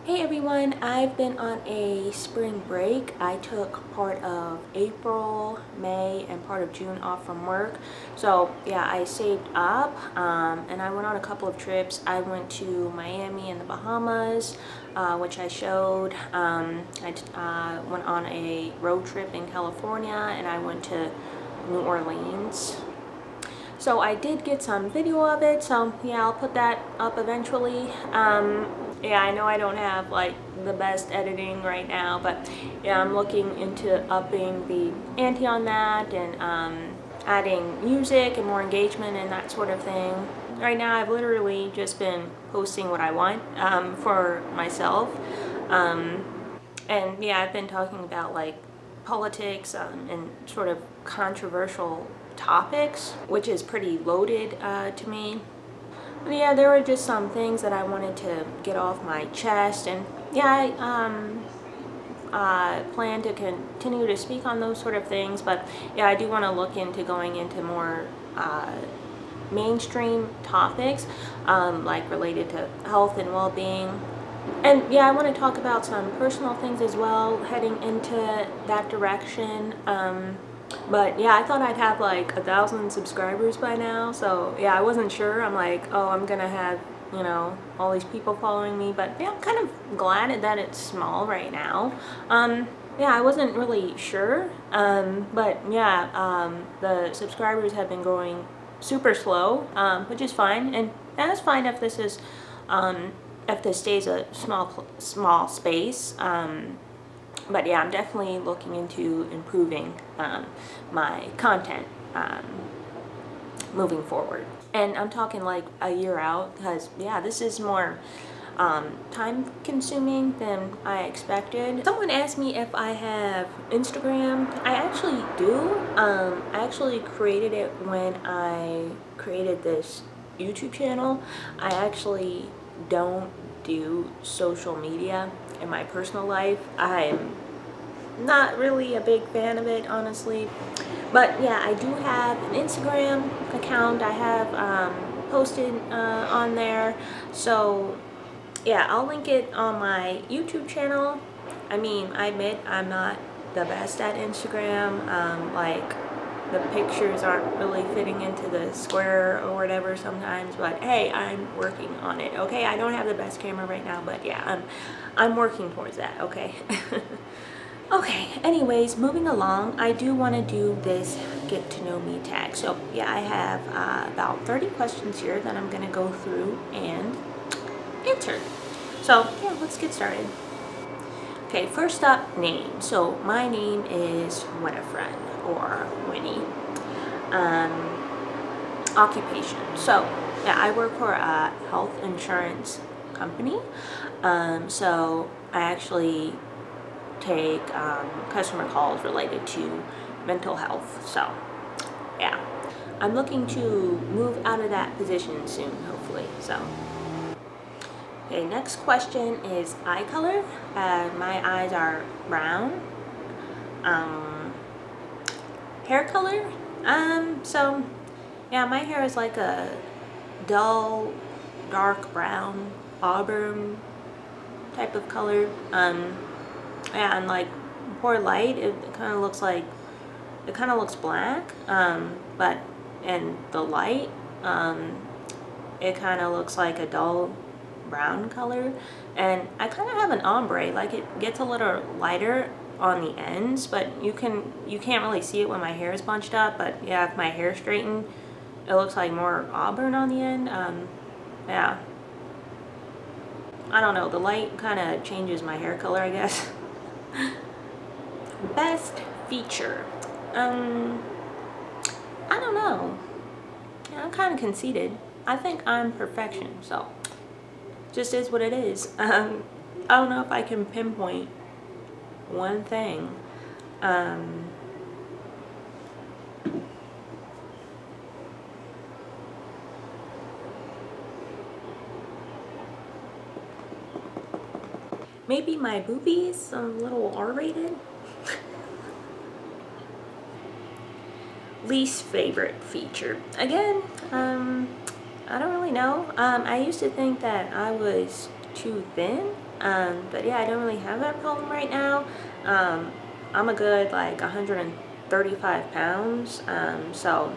Hey everyone, I've been on a spring break. I took part of April, May, and part of June off from work. So yeah, I saved up and I went on a couple of trips. I went to Miami and the Bahamas, which I showed. I went on a road trip in California and I went to New Orleans. So I did get some video of it, so yeah, I'll put that up eventually. Yeah, I know I don't have like the best editing right now, but yeah, I'm looking into upping the ante on that and adding music and more engagement and that sort of thing. Right now I've literally just been posting what I want for myself. And yeah, I've been talking about like politics and sort of controversial topics, which is pretty loaded to me. But yeah, there were just some things that I wanted to get off my chest, and yeah, I plan to continue to speak on those sort of things. But yeah, I do want to look into going into more mainstream topics, like related to health and well-being. And yeah, I want to talk about some personal things as well, heading into that direction. But yeah, I thought I'd have like 1,000 subscribers by now. So yeah, I wasn't sure. I'm like, oh, I'm gonna have, all these people following me. But yeah, I'm kind of glad that it's small right now. Yeah, I wasn't really sure. But yeah, the subscribers have been growing super slow, which is fine. And that's fine if this is, if this stays a small space. But yeah, I'm definitely looking into improving my content moving forward. And I'm talking like a year out, because yeah, this is more time consuming than I expected. Someone asked me if I have Instagram. I actually do. I actually created it when I created this YouTube channel. I actually don't do social media in my personal life. I'm not really a big fan of it, honestly. But yeah, I do have an Instagram account. I have posted on there. So yeah, I'll link it on my YouTube channel. I mean, I admit I'm not the best at Instagram. Like, the pictures aren't really fitting into the square or whatever sometimes, but hey, I'm working on it. Okay, I don't have the best camera right now, but yeah, I'm working towards that. Okay. Okay, anyways, moving along, I do want to do this get to know me tag. So yeah, I have about 30 questions here that I'm going to go through and answer. So yeah, let's get started. Okay, first up, name. So my name is Winifred, or Winnie. Occupation. So yeah, I work for a health insurance company. So I actually take customer calls related to mental health. So yeah, I'm looking to move out of that position soon, hopefully. So okay, next question is eye color. My eyes are brown. Hair color. So yeah, my hair is like a dull dark brown auburn type of color. Yeah, and like poor light, it kind of looks like, it kind of looks black, but in the light, it kind of looks like a dull brown color. And I kind of have an ombre, like it gets a little lighter on the ends, but you can't really see it when my hair is bunched up. But yeah, if my hair is straightened, it looks like more auburn on the end. Yeah, I don't know, the light kind of changes my hair color, I guess. Best feature. I don't know. Yeah, I'm kind of conceited. I think I'm perfection, so just is what it is. I don't know if I can pinpoint one thing. Maybe my boobies, a little R-rated. Least favorite feature. Again, I don't really know. I used to think that I was too thin. But yeah, I don't really have that problem right now. I'm a good like 135 pounds, so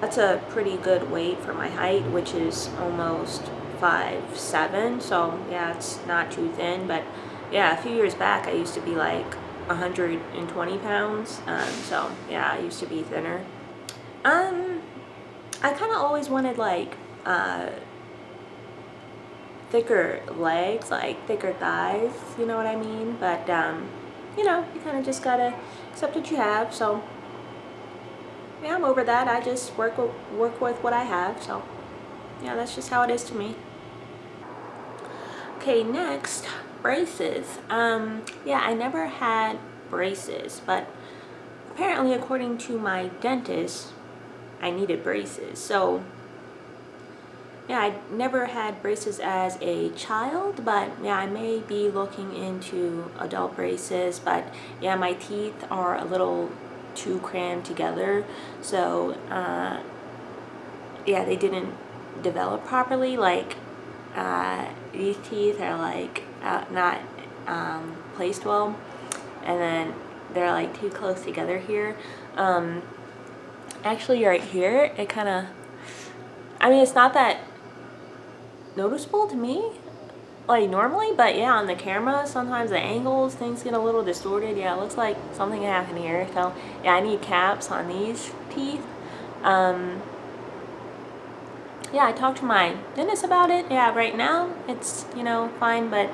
that's a pretty good weight for my height, which is almost 5'7". So yeah, it's not too thin. But yeah, a few years back, I used to be like 120 pounds. So yeah, I used to be thinner. Um, I kind of always wanted like thicker legs, like thicker thighs. You know what I mean? But you know, you kind of just gotta accept what you have. So yeah, I'm over that. I just work with what I have. So yeah, that's just how it is to me. Okay, next, braces. Yeah, I never had braces, but apparently according to my dentist, I needed braces. So yeah, I never had braces as a child, but yeah, I may be looking into adult braces. But yeah, my teeth are a little too crammed together, so yeah, they didn't develop properly. Like these teeth are like not placed well, and then they're like too close together here. Actually, right here, it kind of, I mean, it's not that noticeable to me like normally, but yeah, on the camera sometimes the angles, things get a little distorted. Yeah, it looks like something happened here. So yeah, I need caps on these teeth. Yeah, I talked to my dentist about it. Yeah, right now it's, you know, fine, but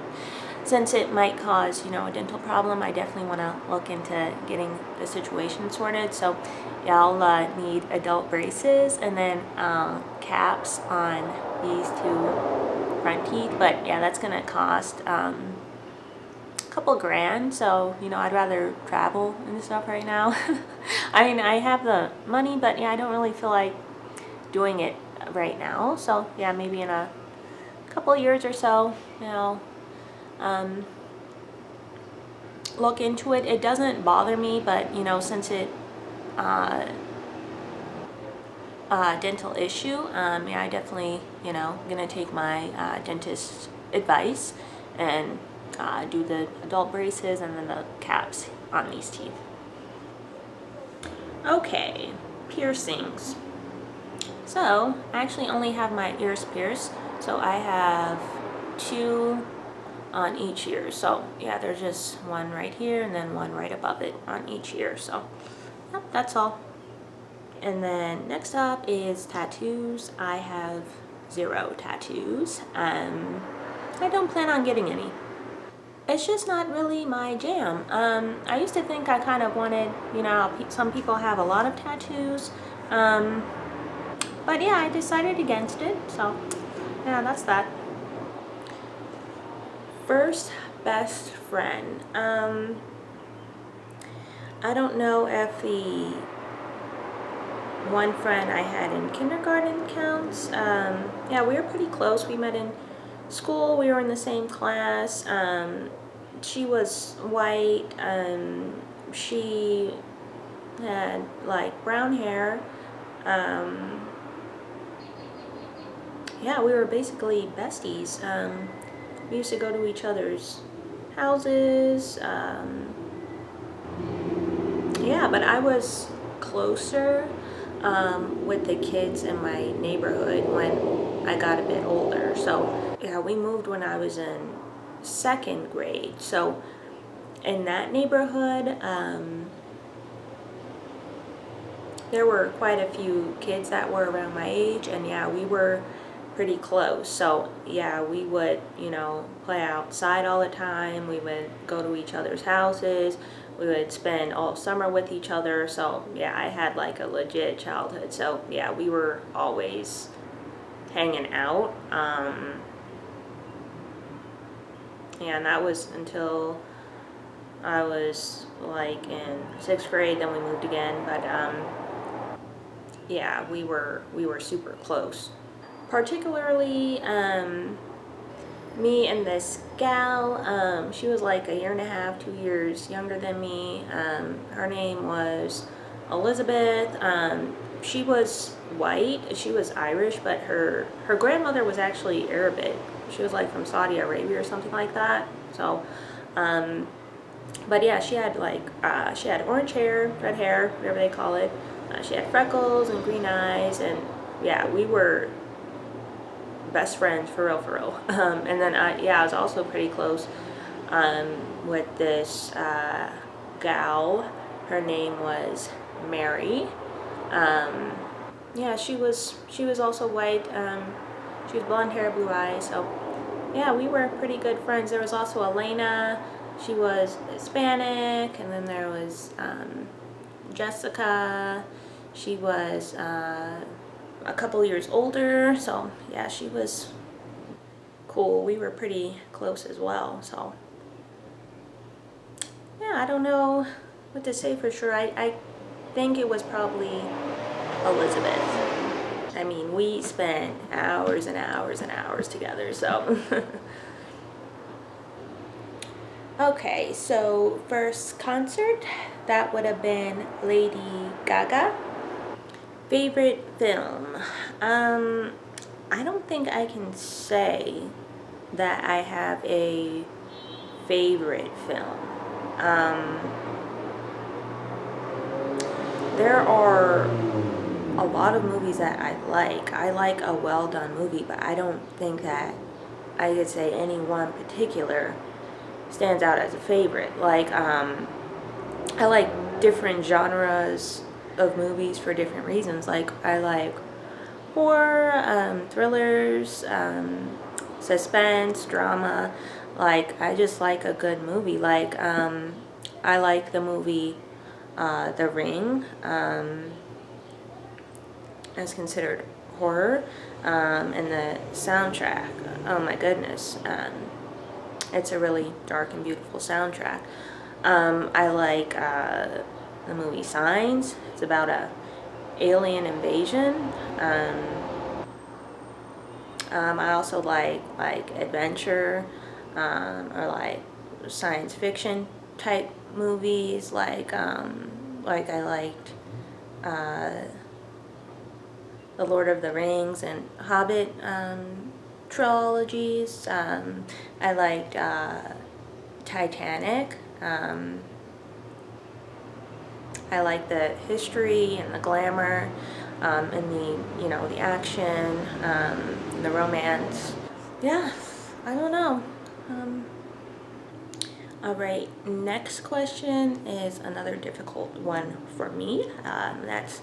since it might cause, you know, a dental problem, I definitely want to look into getting the situation sorted. So yeah, I'll need adult braces and then caps on these two front teeth. But yeah, that's gonna cost a couple grand. So you know, I'd rather travel and stuff right now. I mean, I have the money, but yeah, I don't really feel like doing it right now. So yeah, maybe in a couple of years or so, you know, look into it. It doesn't bother me, but you know, since it dental issue, yeah, I definitely, you know, gonna take my dentist's advice and do the adult braces and then the caps on these teeth. Okay, piercings. So I actually only have my ears pierced, so I have 2 on each ear. So yeah, there's just one right here and then one right above it on each ear. So yep, that's all. And then next up is tattoos. I have 0 tattoos. I don't plan on getting any. It's just not really my jam. I used to think I kind of wanted, you know, some people have a lot of tattoos. But yeah, I decided against it. So yeah, that's that. First best friend. I don't know if the one friend I had in kindergarten counts. Yeah, we were pretty close. We met in school. We were in the same class. She was white. She had like brown hair. Yeah, we were basically besties. We used to go to each other's houses. Yeah, but I was closer with the kids in my neighborhood when I got a bit older. So yeah, we moved when I was in 2nd grade. So in that neighborhood, there were quite a few kids that were around my age, and yeah, we were pretty close. So yeah, we would, you know, play outside all the time. We would go to each other's houses. We would spend all summer with each other. So yeah, I had like a legit childhood. So yeah, we were always hanging out. Yeah, and that was until I was like in 6th grade. Then we moved again. But yeah, we were super close. Particularly me and this gal, she was like 1.5 years, 2 years younger than me. Her name was Elizabeth. She was white, she was Irish, but her grandmother was actually Arabic. she was like from Saudi Arabia or something like that. So, but yeah, she had like, she had orange hair, red hair, whatever they call it. She had freckles and green eyes, and yeah, we were best friends for real, for real. And then I was also pretty close with this gal. Her name was Mary. Yeah, she was also white. She was blonde hair, blue eyes. So yeah, we were pretty good friends. There was also Elena. She was Hispanic, and then there was Jessica. She was a couple years older. So yeah, she was cool. We were pretty close as well. So yeah, I don't know what to say for sure. I think it was probably Elizabeth. I mean, we spent hours and hours and hours together, so. Okay, so first concert, that would have been Lady Gaga. Favorite film? I don't think I can say that I have a favorite film. There are a lot of movies that I like. I like a well done movie, but I don't think that I could say any one particular stands out as a favorite. Like, I like different genres of movies for different reasons. Like, I like horror, thrillers, suspense, drama. Like, I just like a good movie. Like, I like the movie The Ring. As considered horror, and the soundtrack, oh my goodness, it's a really dark and beautiful soundtrack. I like the movie Signs. It's about a alien invasion. I also like adventure, or like science fiction type movies. Like I liked the Lord of the Rings and Hobbit trilogies. I liked Titanic. I like the history and the glamour, and the action, the romance. Yeah, I don't know. All right, next question is another difficult one for me. That's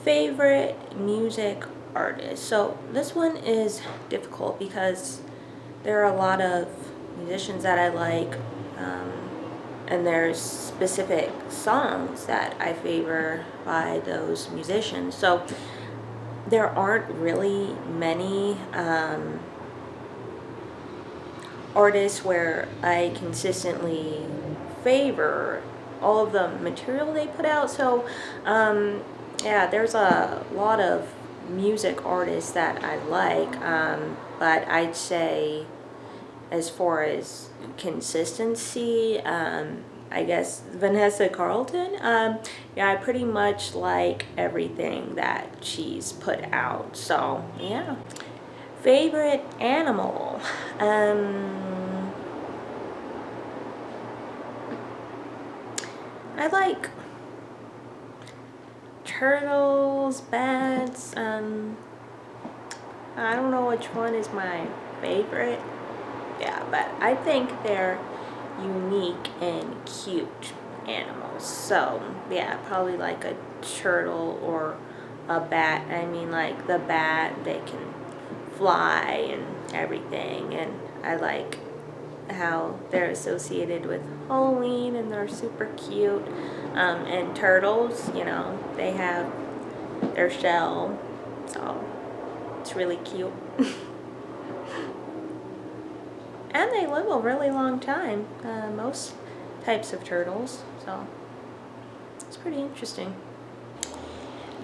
favorite music artist. So this one is difficult because there are a lot of musicians that I like, and there's specific songs that I favor by those musicians. So there aren't really many artists where I consistently favor all of the material they put out. So yeah, there's a lot of music artists that I like, but I'd say as far as consistency, I guess Vanessa Carlton. Yeah, I pretty much like everything that she's put out. So yeah. Favorite animal? I like turtles, bats. I don't know which one is my favorite. Yeah, but I think they're unique and cute animals. So yeah, probably like a turtle or a bat. I mean, like the bat, they can fly and everything, and I like how they're associated with Halloween and they're super cute. And turtles, they have their shell, so it's really cute. And they live a really long time, most types of turtles, so it's pretty interesting.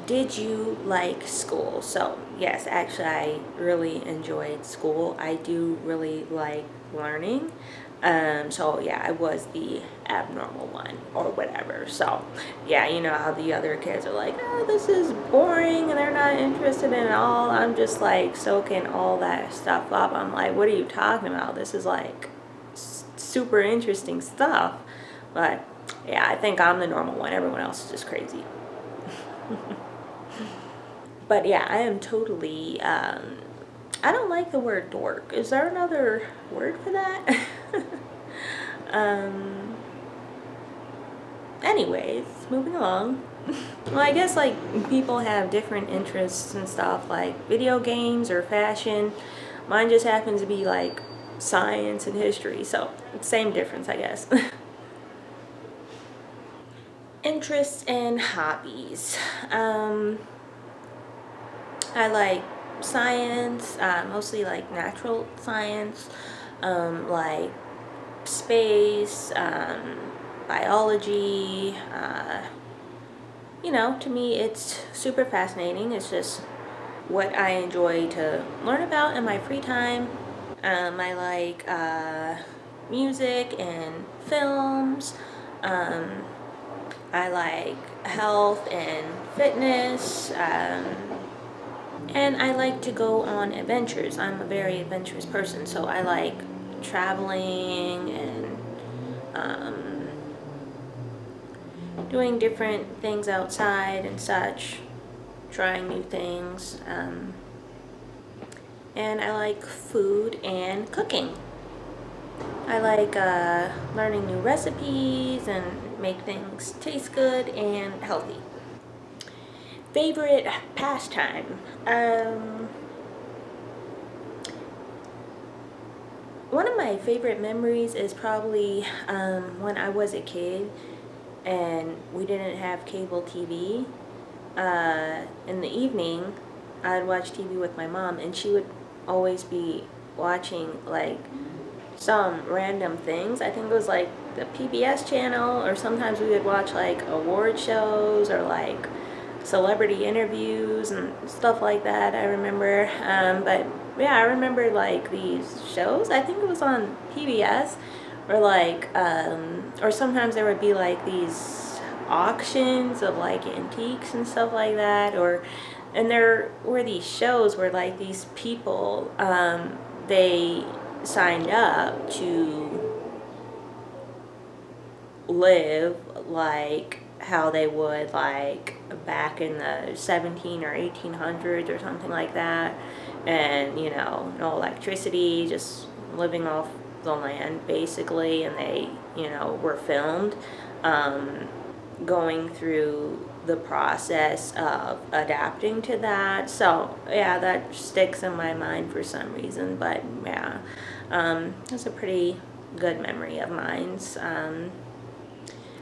Did you like school? So yes, actually I really enjoyed school. I do really like learning. So yeah, I was the abnormal one or whatever. So yeah, you know how the other kids are like, oh, this is boring and they're not interested in it all. I'm just like soaking all that stuff up. I'm like, what are you talking about? This is like super interesting stuff. But yeah, I think I'm the normal one. Everyone else is just crazy. But yeah, I am totally, I don't like the word dork. Is there another word for that? um, Anyways, moving along. Well, I guess like people have different interests and stuff, like video games or fashion. Mine just happens to be like science and history, so same difference, I guess. Interests and hobbies. I like science, mostly like natural science, like space, biology. You know, to me it's super fascinating. It's just what I enjoy to learn about in my free time. I like music and films. I like health and fitness. And I like to go on adventures. I'm a very adventurous person, so I like traveling and doing different things outside and such, trying new things. And I like food and cooking. I like learning new recipes and make things taste good and healthy. Favorite pastime? One of my favorite memories is probably when I was a kid and we didn't have cable TV. In the evening, I'd watch TV with my mom, and she would always be watching like some random things. I think it was like the PBS channel, or sometimes we would watch like award shows or like celebrity interviews and stuff like that. I remember, but yeah, I remember like these shows. I think it was on PBS, or like, or sometimes there would be like these auctions of like antiques and stuff like that, and there were these shows where like these people, they signed up to live like how they would like back in the 17 or 1800s or something like that, and you know, no electricity, just living off the land basically, and they, you know, were filmed going through the process of adapting to that. So yeah, that sticks in my mind for some reason. But yeah, it's a pretty good memory of mine's.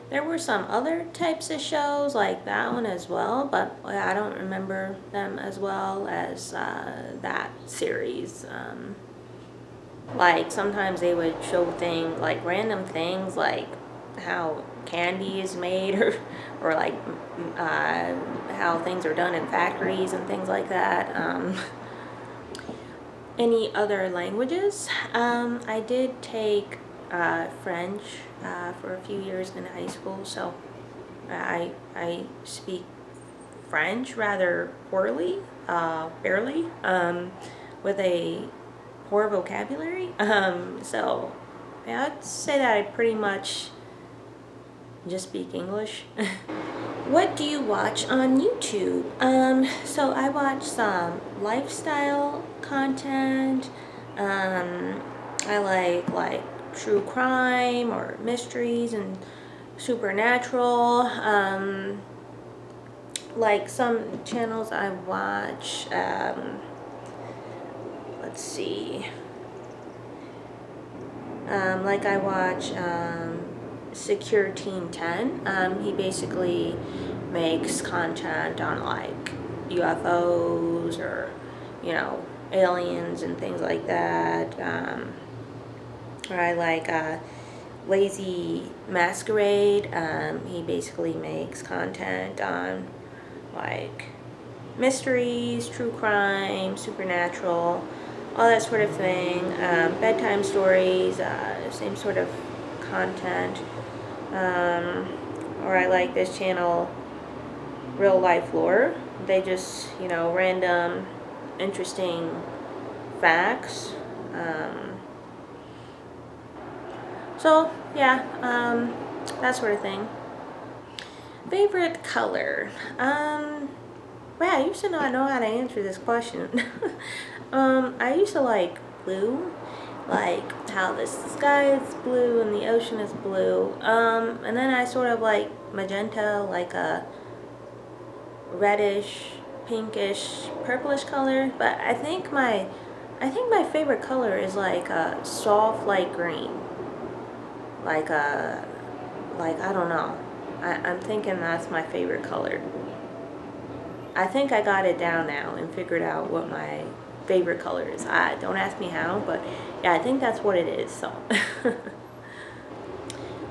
There were some other types of shows like that one as well, but I don't remember them as well as that series. Like sometimes they would show like random things, like how candy is made, or like how things are done in factories and things like that. Any other languages? I did take French for a few years in high school, so I speak French rather poorly, barely, with a poor vocabulary. So yeah, I'd say that I pretty much just speak English. What do you watch on YouTube? So I watch some lifestyle content. I like true crime or mysteries and supernatural. Like some channels I watch, let's see. Like I watch Secure Teen 10. He basically makes content on like UFOs or, you know, aliens and things like that. Or I like Lazy Masquerade. He basically makes content on like mysteries, true crime, supernatural, all that sort of thing. Bedtime stories, same sort of content. Or I like this channel, Real Life Lore. They just, random, interesting facts. So, yeah, that sort of thing. Favorite color? Wow, I used to not know how to answer this question. I used to like blue, like how the sky is blue and the ocean is blue. And then I sort of like magenta, like a reddish, pinkish, purplish color. But I think my favorite color is like a soft light green. Like I don't know. I'm thinking that's my favorite color. I think I got it down now and figured out what my favorite color is. Don't ask me how, but yeah, I think that's what it is. So,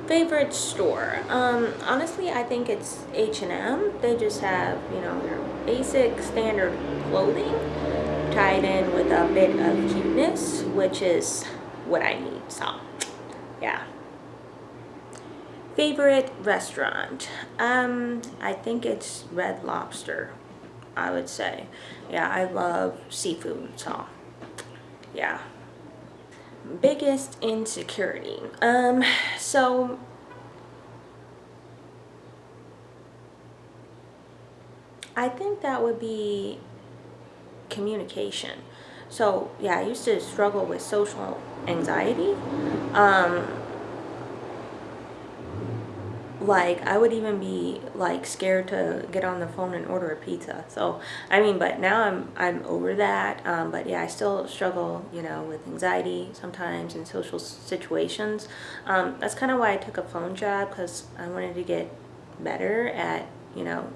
favorite store. Honestly, I think it's H&M. They just have, their basic standard clothing tied in with a bit of cuteness, which is what I need. So, yeah. Favorite restaurant? I think it's Red Lobster, I would say. Yeah, I love seafood, so yeah. Biggest insecurity. So I think that would be communication. So yeah, I used to struggle with social anxiety. Like I would even be like scared to get on the phone and order a pizza. So I mean, but now I'm over that. But yeah, I still struggle, with anxiety sometimes in social situations. That's kind of why I took a phone job, because I wanted to get better at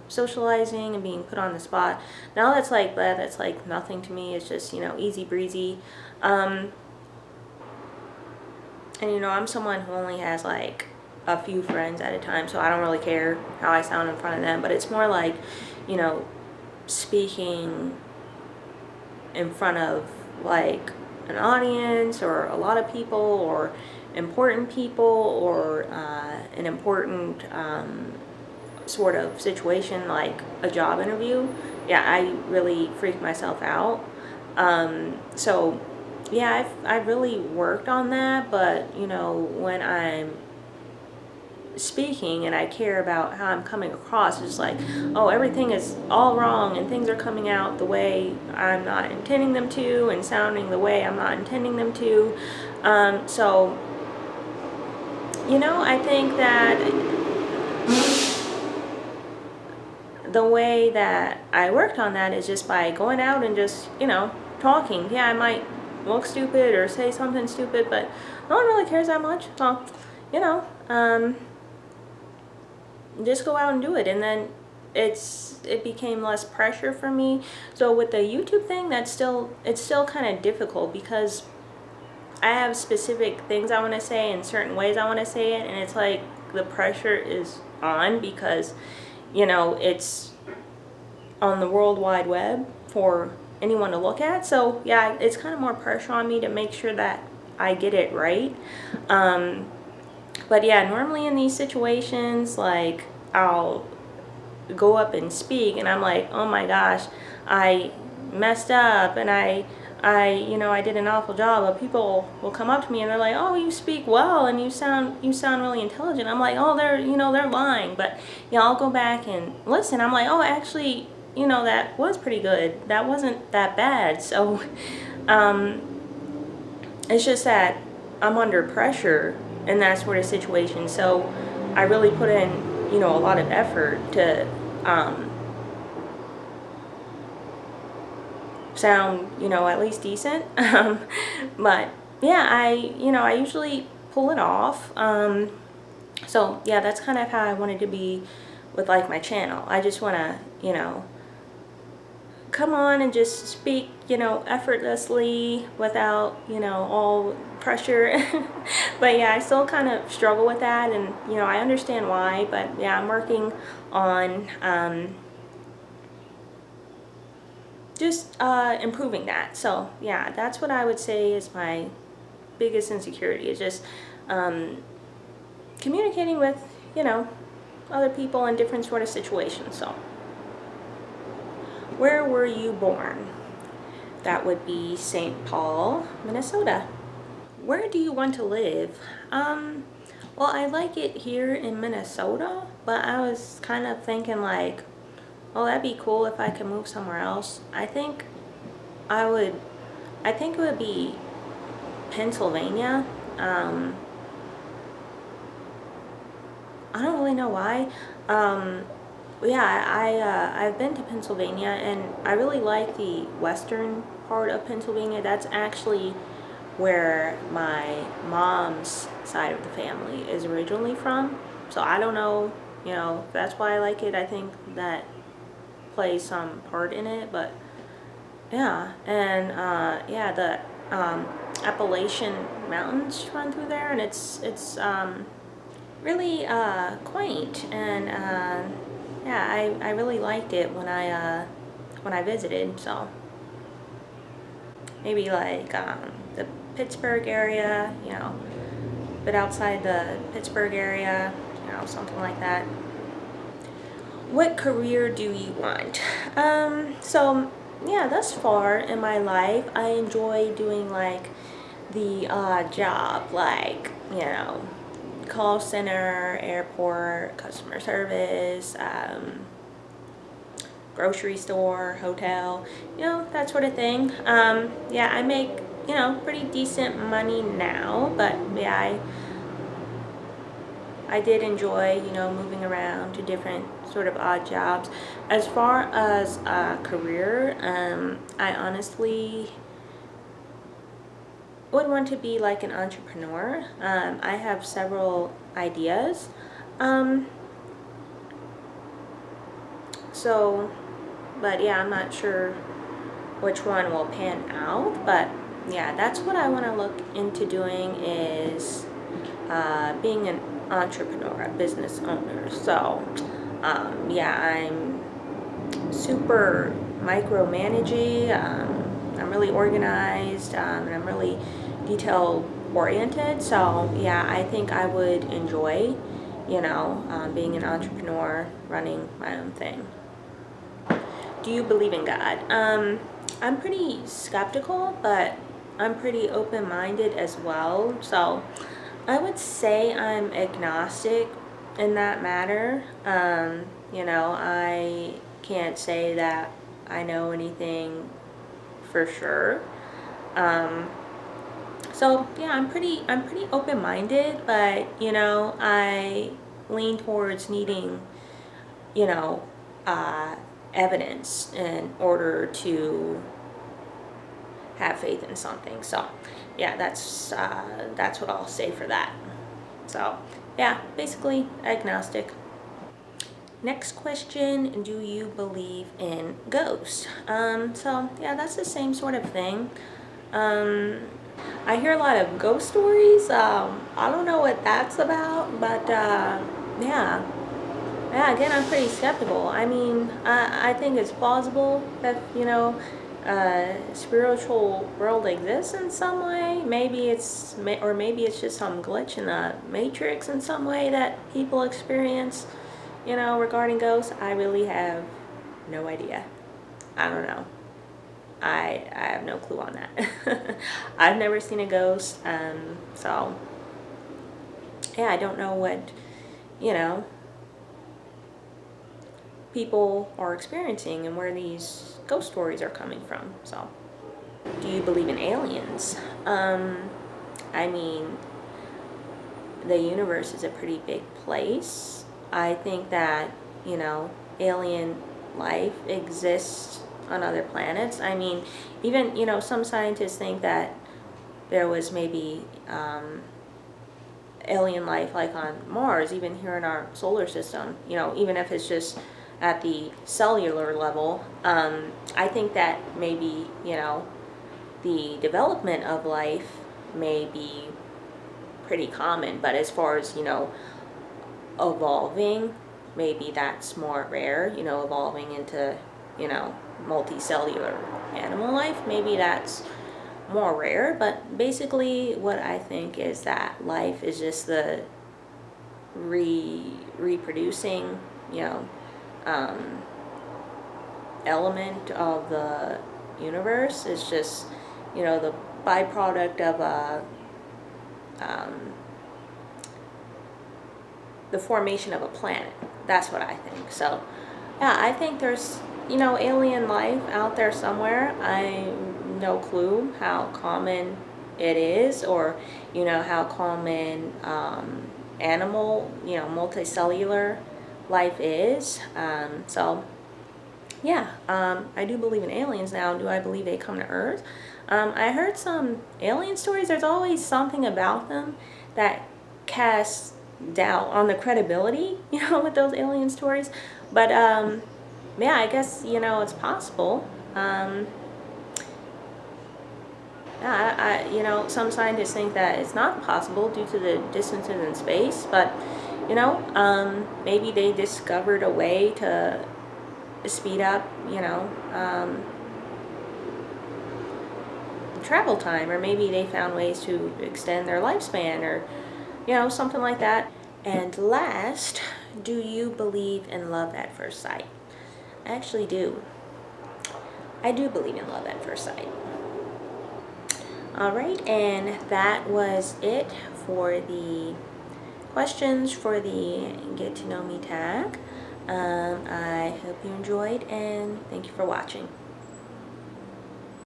socializing and being put on the spot. Now that's like nothing to me. It's just easy breezy. And I'm someone who only has like a few friends at a time, so I don't really care how I sound in front of them, but it's more like speaking in front of like an audience or a lot of people or important people or an important sort of situation like a job interview. Yeah, I really freak myself out. So yeah, I've really worked on that, but when I'm speaking and I care about how I'm coming across, it's like, oh, everything is all wrong and things are coming out the way I'm not intending them to and sounding the way I'm not intending them to. So I think that the way that I worked on that is just by going out and just talking. Yeah, I might look stupid or say something stupid, but no one really cares that much. So just go out and do it. And then it became less pressure for me. So with the YouTube thing, it's still kind of difficult because I have specific things I want to say and certain ways I want to say it, and it's like the pressure is on because it's on the World Wide Web for anyone to look at. So yeah, it's kind of more pressure on me to make sure that I get it right. But yeah, normally in these situations, like I'll go up and speak and I'm like, oh my gosh, I messed up and I did an awful job. But people will come up to me and they're like, oh, you speak well and you sound really intelligent. I'm like, oh, they're lying. But I'll go back and listen. I'm like, oh, actually, that was pretty good. That wasn't that bad. So it's just that I'm under pressure in that sort of situation. So I really put in, a lot of effort to sound, at least decent. But yeah, I usually pull it off. So yeah, that's kind of how I wanted to be with like my channel. I just want to, come on and just speak, effortlessly without, all pressure. But yeah, I still kind of struggle with that, and I understand why, but yeah, I'm working on just improving that. So yeah, that's what I would say is my biggest insecurity, is just communicating with, you know, other people in different sort of situations. So where were you born? That would be St. Paul, Minnesota. Where do you want to live? Well, I like it here in Minnesota, but I was kind of thinking like, oh, that'd be cool if I could move somewhere else. I think it would be Pennsylvania. I don't really know why. Yeah, I've been to Pennsylvania, and I really like the western part of Pennsylvania. That's actually where my mom's side of the family is originally from. So I don't know, you know, that's why I like it. I think that plays some part in it, but yeah. And yeah, the Appalachian Mountains run through there, and it's really quaint, and yeah, I really liked it when I visited. So maybe like the Pittsburgh area, you know, but outside the Pittsburgh area, you know, something like that. What career do you want? So yeah, thus far in my life, I enjoy doing like the job, like, you know, call center, airport, customer service, grocery store, hotel, you know, that sort of thing. Yeah, I make, you know, pretty decent money now, but yeah, I did enjoy, you know, moving around to different sort of odd jobs. As far as career, I honestly would want to be like an entrepreneur. I have several ideas. So, but yeah, I'm not sure which one will pan out, but yeah, that's what I want to look into doing, is being an entrepreneur, a business owner. So, yeah, I'm super micromanaging. I'm really organized, and I'm really detail oriented. So yeah, I think I would enjoy, you know, being an entrepreneur, running my own thing. Do you believe in God? I'm pretty skeptical, but I'm pretty open-minded as well. So I would say I'm agnostic in that matter. You know, I can't say that I know anything for sure. So yeah, I'm pretty open-minded, but you know, I lean towards needing, you know, evidence in order to have faith in something. So yeah, that's what I'll say for that. So yeah, basically agnostic. Next question, do you believe in ghosts? So yeah, that's the same sort of thing. I hear a lot of ghost stories. I don't know what that's about, but yeah. Yeah, again, I'm pretty skeptical. I mean, I think it's plausible that, you know, spiritual world exists in some way. Maybe maybe it's just some glitch in the matrix in some way that people experience, you know, regarding ghosts. I really have no idea. I don't know. I have no clue on that. I've never seen a ghost, so yeah, I don't know what, you know, people are experiencing and where these ghost stories are coming from. So, do you believe in aliens? I mean, the universe is a pretty big place. I think that, you know, alien life exists on other planets. I mean, even, you know, some scientists think that there was maybe alien life like on Mars, even here in our solar system, you know, even if it's just at the cellular level. I think that maybe, you know, the development of life may be pretty common, but as far as, you know, evolving, maybe that's more rare, you know, evolving into, you know, multicellular animal life. Maybe that's more rare, but basically what I think is that life is just the reproducing, you know, element of the universe. Is just, you know, the byproduct of the formation of a planet. That's what I think. So yeah, I think there's, you know, alien life out there somewhere. I no clue how common it is, or, you know, how common animal, you know, multicellular life is. So yeah, I do believe in aliens. Now, do I believe they come to Earth? I heard some alien stories. There's always something about them that casts doubt on the credibility, you know, with those alien stories. But yeah, I guess, you know, it's possible. You know, some scientists think that it's not possible due to the distances in space, but, you know, maybe they discovered a way to speed up, you know, travel time, or maybe they found ways to extend their lifespan, or, you know, something like that. And last, do you believe in love at first sight? I actually do. I do believe in love at first sight. All right, and that was it for the questions for the Get to Know Me tag. I hope you enjoyed, and thank you for watching.